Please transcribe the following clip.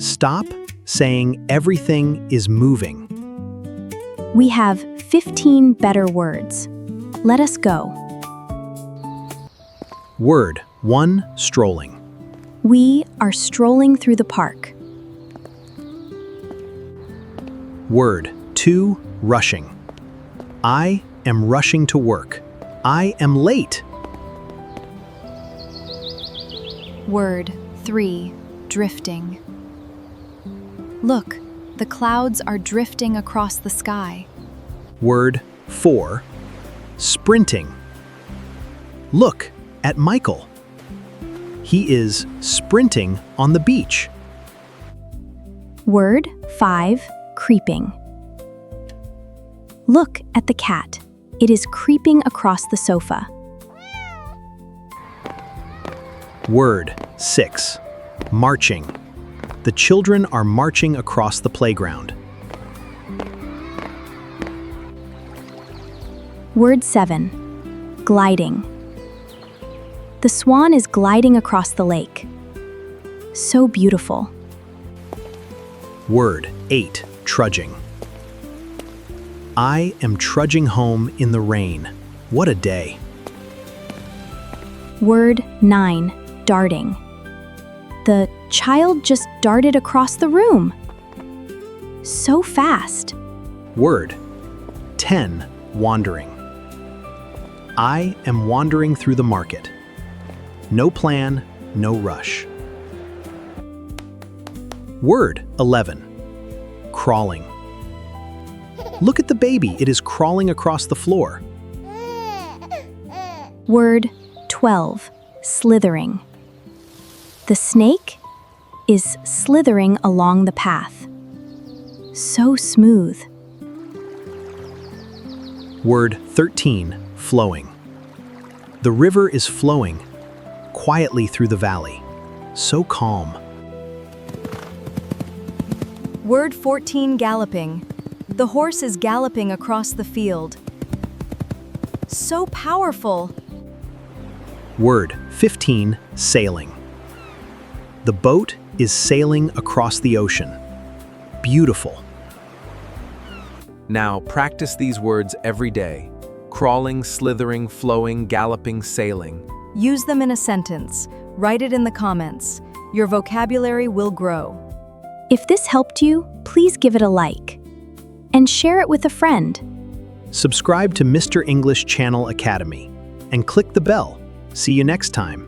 Stop saying everything is moving. We have 15 better words. Let us go. Word 1. Strolling. We are strolling through the park. Word 2. Rushing. I am rushing to work. I am late. Word 3. Drifting. Look, the clouds are drifting across the sky. Word 4. Sprinting. Look at Michael. He is sprinting on the beach. Word 5. Creeping. Look at the cat. It is creeping across the sofa. Word 6. Marching. The children are marching across the playground. Word 7. Gliding. The swan is gliding across the lake. So beautiful. Word 8. Trudging. I am trudging home in the rain. What a day. Word 9. Darting. The child just darted across the room. So fast. Word 10. Wandering. I am wandering through the market. No plan, no rush. Word 11. Crawling. Look at the baby, it is crawling across the floor. Word 12. Slithering. The snake is slithering along the path. So smooth. Word 13. Flowing. The river is flowing quietly through the valley. So calm. Word 14. Galloping. The horse is galloping across the field. So powerful. Word 15. Sailing. The boat is sailing across the ocean. Beautiful. Now practice these words every day. Crawling, slithering, flowing, galloping, sailing. Use them in a sentence. Write it in the comments. Your vocabulary will grow. If this helped you, please give it a like and share it with a friend. Subscribe to Mr. English Channel Academy and click the bell. See you next time.